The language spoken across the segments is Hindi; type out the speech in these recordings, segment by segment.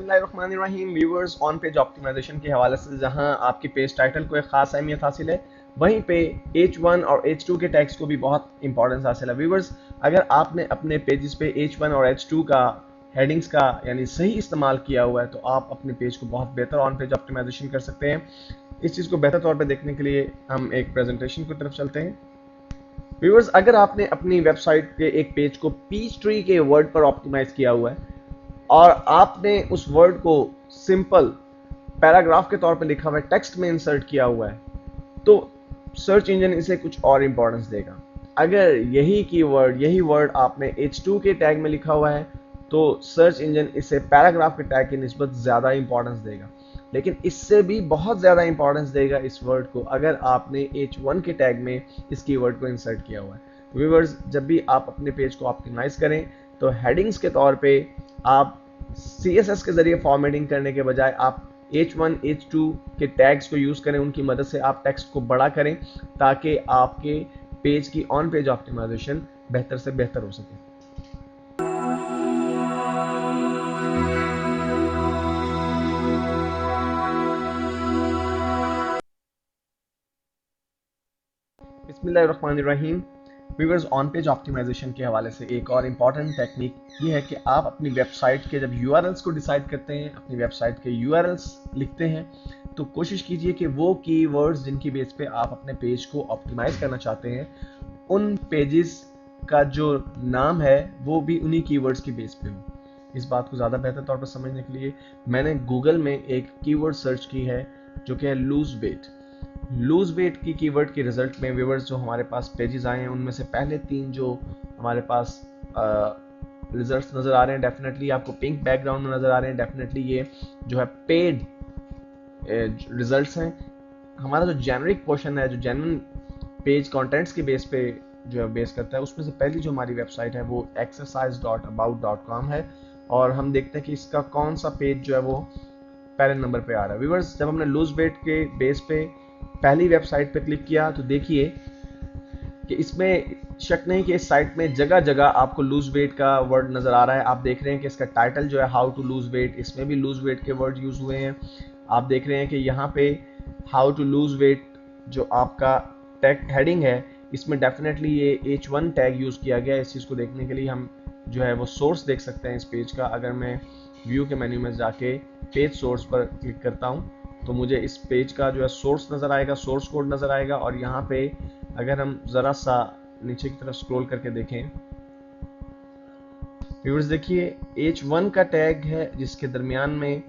बिस्मिल्लाहिर्रहमानिर्रहीम। व्यूअर्स, ऑन पेज ऑप्टिमाइजेशन के हवाले से जहां आपकी पेज टाइटल को एक खास अहमियत हासिल है, वहीं पे H1 और H2 के टैग्स को भी बहुत इंपॉर्टेंस हासिल है। व्यूअर्स, अगर आपने अपने पेजेस पे H1 और H2 का हेडिंग्स का यानी सही इस्तेमाल किया हुआ है तो आप अपने पेज को बहुत बेहतर ऑन पेज ऑप्टिमाइजेशन कर सकते हैं। इस चीज़ को बेहतर तौर पर देखने के लिए हम एक प्रेजेंटेशन की तरफ चलते हैं। व्यूअर्स, अगर आपने अपनी वेबसाइट के एक पेज को पीच ट्री के वर्ड पर ऑप्टिमाइज किया हुआ है और आपने उस वर्ड को सिंपल पैराग्राफ के तौर पे लिखा हुआ है, टेक्स्ट में इंसर्ट किया हुआ है, तो सर्च इंजन इसे कुछ और इंपॉर्टेंस देगा। अगर यही वर्ड आपने H2 के टैग में लिखा हुआ है तो सर्च इंजन इसे पैराग्राफ के टैग की निस्बत ज़्यादा इंपॉर्टेंस देगा, लेकिन इससे भी बहुत ज़्यादा इंपॉर्टेंस देगा इस वर्ड को अगर आपने H1 के टैग में इस कीवर्ड को इंसर्ट किया हुआ है। व्यूअर्स, जब भी आप अपने पेज को ऑप्टिमाइज करें तो हेडिंग्स के तौर पे आप CSS के जरिए फॉर्मेटिंग करने के बजाय आप H1, H2 के टैग्स को यूज़ करें। उनकी मदद से आप टेक्स्ट को बड़ा करें ताकि आपके पेज की ऑन पेज ऑप्टिमाइजेशन बेहतर से बेहतर हो सके। बिस्मिल्लाहिर्रहमानिर्रहीम। व्यूअर्स, ऑन पेज ऑप्टिमाइजेशन के हवाले से एक और इम्पॉर्टेंट टेक्निक ये है कि आप अपनी वेबसाइट के जब URLs को डिसाइड करते हैं, अपनी वेबसाइट के URLs लिखते हैं, तो कोशिश कीजिए कि वो कीवर्ड्स जिनकी बेस पे आप अपने पेज को ऑप्टिमाइज करना चाहते हैं, उन पेजेस का जो नाम है वो भी उन्हीं कीवर्ड्स की बेस पे हो। इस बात को ज़्यादा बेहतर तौर पर समझने के लिए मैंने गूगल में एक कीवर्ड सर्च की है जो कि है लूज वेट की कीवर्ड के रिजल्ट में व्यूअर्स जो हमारे पास पेजेस आए हैं उनमें से पहले 3 जो हमारे पास रिजल्ट्स नज़र आ रहे हैं, डेफिनेटली आपको पिंक बैकग्राउंड में नज़र आ रहे हैं, डेफिनेटली ये जो है पेड रिजल्ट्स हैं। हमारा जो जेनरिक पोर्शन है, जो जेन्युइन पेज कंटेंट्स के बेस पे जो है बेस करता है, उसमें से पहली जो हमारी वेबसाइट है वो exercise.about.com है और हम देखते हैं कि इसका कौन सा पेज जो है वो पहले नंबर पे आ रहा है। व्यूअर्स, जब हमने लूज वेट के बेस पे पहली वेबसाइट पे क्लिक किया तो देखिए कि इसमें शक नहीं कि इस साइट में जगह जगह आपको लूज वेट का वर्ड नज़र आ रहा है। आप देख रहे हैं कि इसका टाइटल जो है हाउ टू लूज वेट, इसमें भी लूज वेट के वर्ड यूज़ हुए हैं। आप देख रहे हैं कि यहाँ पे हाउ टू लूज वेट जो आपका टैग हेडिंग है, इसमें डेफिनेटली ये H1 टैग यूज़ किया गया है। इस चीज़ को देखने के लिए हम जो है वो सोर्स देख सकते हैं इस पेज का। अगर मैं व्यू के मेन्यू में जाके पेज सोर्स पर क्लिक करता हूँ तो मुझे इस पेज का जो है सोर्स नज़र आएगा, सोर्स कोड नज़र आएगा। और यहाँ पे अगर हम ज़रा सा नीचे की तरफ स्क्रॉल करके देखें, व्यूअर्स देखिए H1 का टैग है जिसके दरमियान में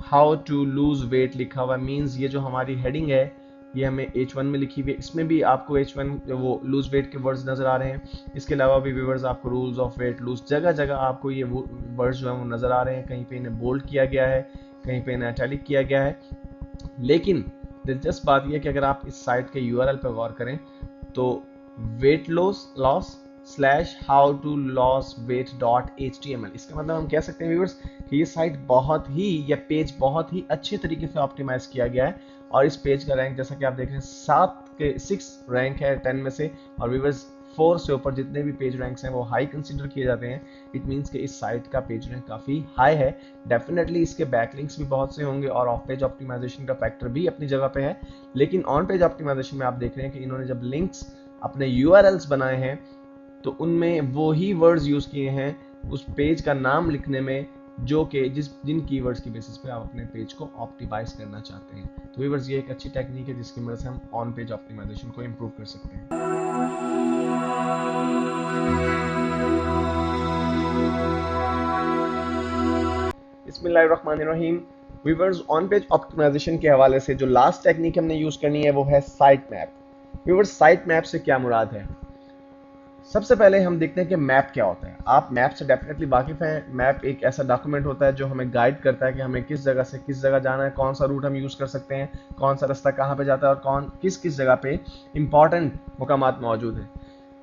हाउ टू लूज वेट लिखा हुआ, मीन्स ये जो हमारी हेडिंग है ये हमें H1 में लिखी हुई है। इसमें भी आपको H1 वो लूज वेट के वर्ड्स नज़र आ रहे हैं। इसके अलावा भी व्यूअर्स आपको रूल्स ऑफ वेट लूज जगह जगह आपको ये वर्ड्स जो है वो नज़र आ रहे हैं। कहीं पे इन्हें बोल्ड किया गया है, कहीं पे इन्हें इटैलिक किया गया है। लेकिन दिलचस्प बात यह कि अगर आप इस साइट के URL पर गौर करें तो वेट लॉस /how-to-lose-weight.html, इसका मतलब हम कह सकते हैं व्यूअर्स कि ये साइट बहुत ही या पेज बहुत ही अच्छे तरीके से ऑप्टिमाइज किया गया है। और इस पेज का रैंक जैसा कि आप देख रहे हैं 6 रैंक है 10 में से, और व्यूअर्स 4 से ऊपर जितने भी पेज रैंक्स हैं वो हाई कंसीडर किए जाते हैं। इट मीन्स कि इस साइट का पेज रैंक काफ़ी हाई है। डेफिनेटली इसके बैकलिंक्स भी बहुत से होंगे और ऑफ पेज ऑप्टिमाइजेशन का फैक्टर भी अपनी जगह पे है, लेकिन ऑन पेज ऑप्टिमाइजेशन में आप देख रहे हैं कि इन्होंने जब लिंक्स अपने URLs बनाए हैं तो उनमें वो ही वर्ड्स यूज़ किए हैं उस पेज का नाम लिखने में जो कि जिन कीवर्ड्स की बेसिस पे आप अपने पेज को ऑप्टिमाइज करना चाहते हैं। तो व्यूअर्स, ये एक अच्छी टेक्निक है जिसकी मदद से हम ऑन पेज ऑप्टिमाइजेशन को इम्प्रूव कर सकते हैं। बिस्मिल्लाहिर्रहमानिर्रहीम। व्यूअर्स, ऑन पेज ऑप्टिमाइजेशन के हवाले से जो लास्ट टेक्निक हमने यूज़ करनी है वो है site map. Viewers, site map से क्या मुराद है? सबसे पहले हम देखते हैं कि मैप क्या होता है। आप मैप से डेफिनेटली वाकिफ़ हैं। मैप एक ऐसा डॉक्यूमेंट होता है जो हमें गाइड करता है कि हमें किस जगह से किस जगह जाना है, कौन सा रूट हम यूज़ कर सकते हैं, कौन सा रास्ता कहाँ पे जाता है और कौन किस किस जगह पे इंपॉर्टेंट मुकामात मौजूद हैं।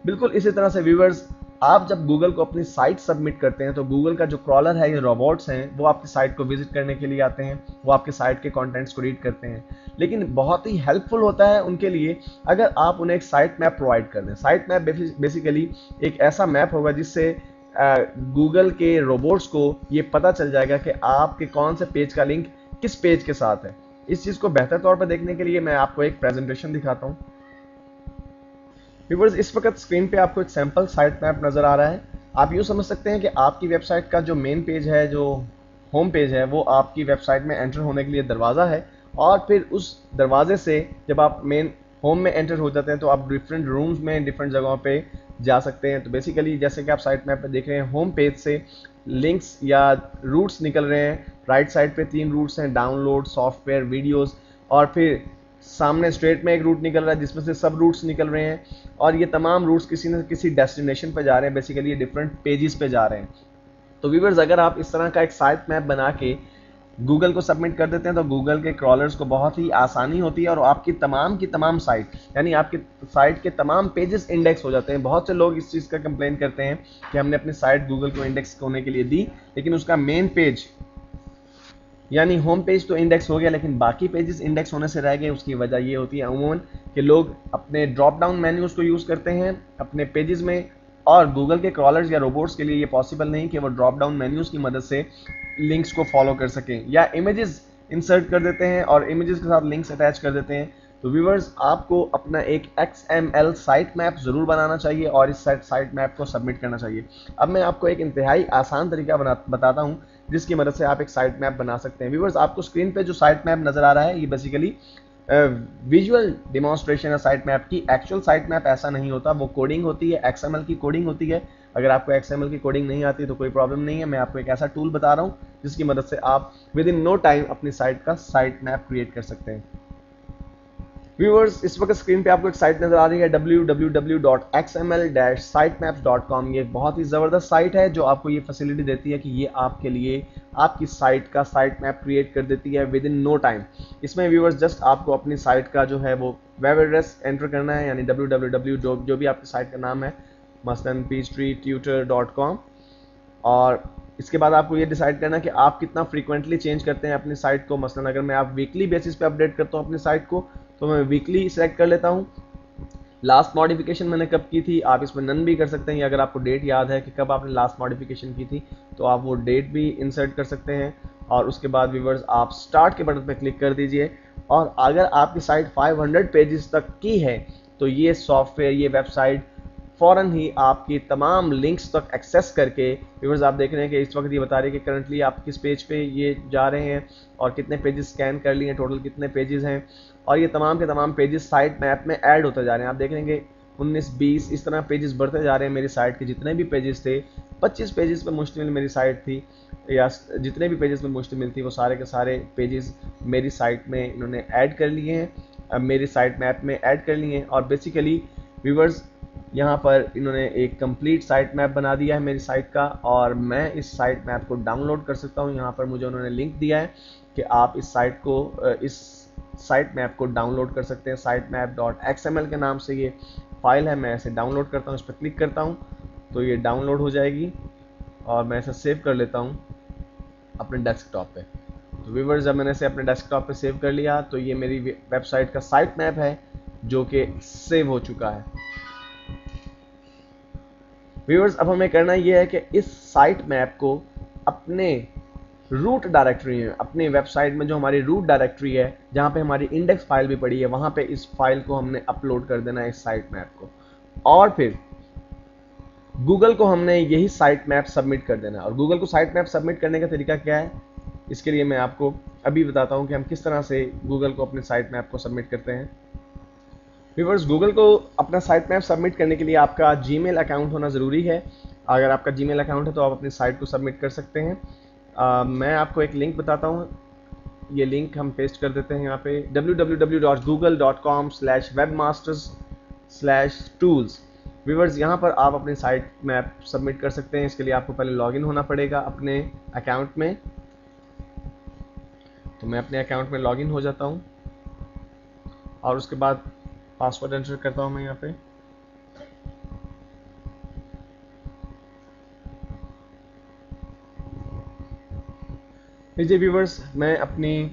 बिल्कुल इसी तरह से व्यूअर्स, आप जब गूगल को अपनी साइट सबमिट करते हैं तो गूगल का जो क्रॉलर है, ये रोबोट्स हैं, वो आपकी साइट को विजिट करने के लिए आते हैं, वो आपके साइट के कंटेंट्स को रीड करते हैं। लेकिन बहुत ही हेल्पफुल होता है उनके लिए अगर आप उन्हें एक साइट मैप प्रोवाइड कर दें। साइट मैप बेसिकली एक ऐसा मैप होगा जिससे गूगल के रोबोट्स को ये पता चल जाएगा कि आपके कौन से पेज का लिंक किस पेज के साथ है। इस चीज को बेहतर तौर पर देखने के लिए मैं आपको एक प्रेजेंटेशन दिखाता हूं। व्यूअर्स, इस वक्त स्क्रीन पे आपको एक सैंपल साइट मैप नजर आ रहा है। आप यूँ समझ सकते हैं कि आपकी वेबसाइट का जो मेन पेज है, जो होम पेज है, वो आपकी वेबसाइट में एंटर होने के लिए दरवाज़ा है, और फिर उस दरवाजे से जब आप मेन होम में एंटर हो जाते हैं तो आप डिफरेंट रूम्स में डिफरेंट जगहों पे जा सकते हैं। तो बेसिकली जैसे कि आप साइट मैप पे देख रहे हैं, होम पेज से लिंक्स या रूट्स निकल रहे हैं। राइट साइड पे 3 रूट्स हैं, डाउनलोड, सॉफ्टवेयर, वीडियोस, और फिर सामने स्ट्रेट में एक रूट निकल रहा है जिसमें से सब रूट्स निकल रहे हैं, और ये तमाम रूट्स किसी न किसी डेस्टिनेशन पे जा रहे हैं। बेसिकली ये डिफरेंट पेजेस पे जा रहे हैं। तो व्यूअर्स, अगर आप इस तरह का एक साइट मैप बना के गूगल को सबमिट कर देते हैं तो गूगल के क्रॉलर्स को बहुत ही आसानी होती है और आपकी तमाम की तमाम साइट, यानी आपकी साइट के तमाम पेजेस इंडेक्स हो जाते हैं। बहुत से लोग इस चीज़ का कंप्लेन करते हैं कि हमने अपनी साइट गूगल को इंडेक्स होने के लिए दी, लेकिन उसका मेन पेज यानी होम पेज तो इंडेक्स हो गया, लेकिन बाकी पेजेस इंडेक्स होने से रह गए। उसकी वजह ये होती है अमूमन कि लोग अपने ड्रॉप डाउन मेन्यूज को यूज़ करते हैं अपने पेजेस में, और गूगल के क्रॉलर्स या रोबोट्स के लिए ये पॉसिबल नहीं कि वो ड्रॉप डाउन मेन्यूज की मदद से लिंक्स को फॉलो कर सकें, या इमेजेस इंसर्ट कर देते हैं और इमेजेस के साथ लिंक्स अटैच कर देते हैं। तो व्यूवर्स, आपको अपना एक XML साइट मैप ज़रूर बनाना चाहिए और इस साइट मैप को सबमिट करना चाहिए। अब मैं आपको एक इंतहाई आसान तरीका बताता हूँ जिसकी मदद से आप एक साइट मैप बना सकते हैं। व्यूवर्स, आपको स्क्रीन पे जो साइट मैप नज़र आ रहा है, ये बेसिकली विजुअल डिमॉन्स्ट्रेशन है साइट मैप की। एक्चुअल साइट मैप ऐसा नहीं होता, वो कोडिंग होती है, XML की कोडिंग होती है। अगर आपको XML की कोडिंग नहीं आती तो कोई प्रॉब्लम नहीं है, मैं आपको एक ऐसा टूल बता रहा हूँ जिसकी मदद से आप विद इन नो टाइम अपनी साइट का साइट मैप क्रिएट कर सकते हैं। व्यूअर्स, इस वक्त स्क्रीन पे आपको एक साइट नजर आ रही है www.xml-sitemaps.com। ये एक बहुत ही ज़बरदस्त साइट है जो आपको ये फैसिलिटी देती है कि ये आपके लिए आपकी साइट का साइट मैप क्रिएट कर देती है विद इन नो टाइम। इसमें व्यूअर्स जस्ट आपको अपनी साइट का जो है वो वेब एड्रेस एंटर करना है, यानी www जो भी आपकी साइट का नाम है, मसलन peachtreetutor.com, और इसके बाद आपको ये डिसाइड करना है कि आप कितना फ्रीक्वेंटली चेंज करते हैं अपनी साइट को। मसलन अगर मैं आप वीकली बेसिस पे अपडेट करता हूँ अपनी साइट को, तो मैं वीकली सेलेक्ट कर लेता हूँ। लास्ट मॉडिफिकेशन मैंने कब की थी, आप इसमें नन भी कर सकते हैं। अगर आपको डेट याद है कि कब आपने लास्ट मॉडिफिकेशन की थी, तो आप वो डेट भी इंसर्ट कर सकते हैं। और उसके बाद व्यूअर्स, आप स्टार्ट के बटन पर क्लिक कर दीजिए, और अगर आपकी साइट 500 पेजेस तक की है तो ये सॉफ्टवेयर, ये वेबसाइट फ़ौरन ही आपकी तमाम लिंक्स तक एक्सेस करके, व्यूअर्स आप देख रहे हैं कि इस वक्त ये बता रही है कि करंटली आप किस पेज पे ये जा रहे हैं और कितने पेजेस स्कैन कर लिए हैं, टोटल कितने पेजेस हैं, और ये तमाम के तमाम पेजेस साइट मैप में ऐड होते जा रहे हैं। आप देख रहे हैं कि 19, 20 इस तरह पेजेस बढ़ते जा रहे हैं। मेरी साइट के जितने भी पेजेस थे, 25 पेजेस पर मुश्तमिल मेरी साइट थी, या जितने भी पेजेस पर मुश्तमिल थी, वो सारे के सारे पेजेस मेरी साइट में इन्होंने ऐड कर लिए हैं, अब मेरी साइट मैप में ऐड कर लिए हैं। और बेसिकली व्यूअर्स, यहाँ पर इन्होंने एक कंप्लीट साइट मैप बना दिया है मेरी साइट का, और मैं इस साइट मैप को डाउनलोड कर सकता हूँ। यहाँ पर मुझे उन्होंने लिंक दिया है कि आप इस साइट मैप को डाउनलोड कर सकते हैं। sitemap.xml के नाम से ये फाइल है। मैं इसे डाउनलोड करता हूँ, इस पर क्लिक करता हूँ तो ये डाउनलोड हो जाएगी, और मैं इसे सेव कर लेता हूँ अपने डेस्कटॉप पे। तो व्यूअर्स, जब मैंने इसे अपने डेस्कटॉप पे सेव कर लिया तो ये मेरी वेबसाइट का साइट मैप है जो कि सेव हो चुका है। व्यूअर्स, अब हमें करना यह है कि इस साइट मैप को अपने रूट डायरेक्टरी में, अपनी वेबसाइट में जो हमारी रूट डायरेक्टरी है, जहाँ पे हमारी इंडेक्स फाइल भी पड़ी है, वहाँ पे इस फाइल को हमने अपलोड कर देना है, इस साइट मैप को, और फिर गूगल को हमने यही साइट मैप सबमिट कर देना है। और गूगल को साइट मैप सबमिट करने का तरीका क्या है, इसके लिए मैं आपको अभी बताता हूँ कि हम किस तरह से गूगल को अपने साइट मैप को सबमिट करते हैं। व्यूअर्स, गूगल को अपना साइट मैप सबमिट करने के लिए आपका जीमेल अकाउंट होना ज़रूरी है। अगर आपका जीमेल अकाउंट है तो आप अपनी साइट को सबमिट कर सकते हैं। मैं आपको एक लिंक बताता हूँ, ये लिंक हम पेस्ट कर देते हैं यहाँ पे www.google.com/webmasters/tools। व्यूअर्स, यहाँ पर आप अपनी साइट मैप सबमिट कर सकते हैं। इसके लिए आपको पहले लॉगिन होना पड़ेगा अपने अकाउंट में। तो मैं अपने अकाउंट में लॉगिन हो जाता हूँ और उसके बाद पासवर्ड एंटर करता हूँ मैं यहाँ पे। लीजिए व्यूवर्स, मैं अपनी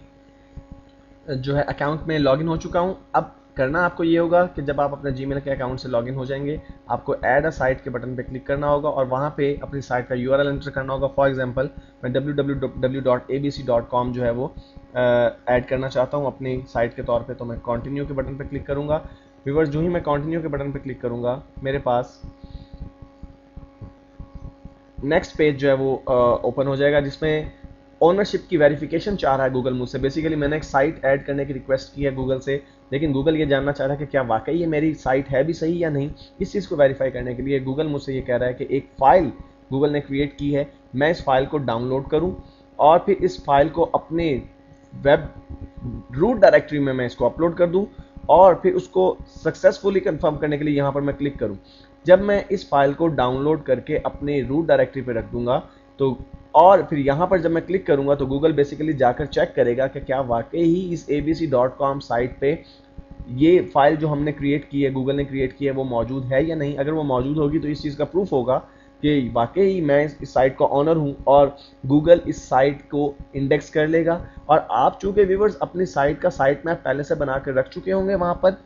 जो है अकाउंट में लॉगिन हो चुका हूँ। अब करना आपको ये होगा कि जब आप अपने जीमेल के अकाउंट से लॉगिन हो जाएंगे, आपको ऐड अ साइट के बटन पे क्लिक करना होगा और वहाँ पे अपनी साइट का यूआरएल एंटर करना होगा। फॉर एग्जांपल मैं www.abc.com जो है वो ऐड करना चाहता हूँ अपनी साइट के तौर पे, तो मैं कंटिन्यू के बटन पे क्लिक करूँगा। व्यूअर्स, जो ही मैं कंटिन्यू के बटन पे क्लिक करूँगा, मेरे पास नेक्स्ट पेज जो है वो ओपन हो जाएगा, जिसमें ओनरशिप की वेरिफिकेशन चाह रहा है गूगल मुझसे। बेसिकली मैंने एक साइट ऐड करने की रिक्वेस्ट की है गूगल से, लेकिन गूगल ये जानना चाह रहा है कि क्या वाकई ये मेरी साइट है भी सही या नहीं। इस चीज़ को वेरीफाई करने के लिए गूगल मुझसे ये कह रहा है कि एक फ़ाइल गूगल ने क्रिएट की है, मैं इस फाइल को डाउनलोड करूं और फिर इस फाइल को अपने वेब रूट डायरेक्टरी में मैं इसको अपलोड कर दूं और फिर उसको सक्सेसफुली कंफर्म करने के लिए यहाँ पर मैं क्लिक करूं। जब मैं इस फाइल को डाउनलोड करके अपने रूट डायरेक्टरी पे रख दूंगा तो और फिर यहाँ पर जब मैं क्लिक करूंगा तो गूगल बेसिकली जाकर चेक करेगा कि क्या वाकई ही इस abc.com साइट पे ये फाइल जो हमने क्रिएट की है, गूगल ने क्रिएट की है, वो मौजूद है या नहीं। अगर वो मौजूद होगी तो इस चीज़ का प्रूफ होगा कि वाकई मैं इस साइट का ऑनर हूं और गूगल इस साइट को इंडेक्स कर लेगा। और आप चूंकि व्यूअर्स अपनी साइट का साइट मैप पहले से बना कर रख चुके होंगे वहां पर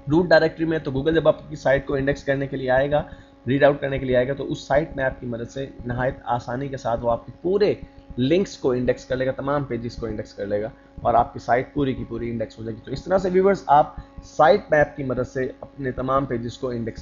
रूट डायरेक्टरी में, तो गूगल जब आपकी साइट को इंडेक्स करने के लिए आएगा, रीड आउट करने के लिए आएगा, तो उस साइट मैप की मदद से नहायत आसानी के साथ वो आपके पूरे लिंक्स को इंडेक्स कर लेगा, तमाम पेजेस को इंडेक्स कर लेगा और आपकी साइट पूरी की पूरी इंडेक्स हो जाएगी। तो इस तरह से व्यूअर्स आप साइट मैप की मदद से अपने तमाम पेजेस को इंडेक्स कर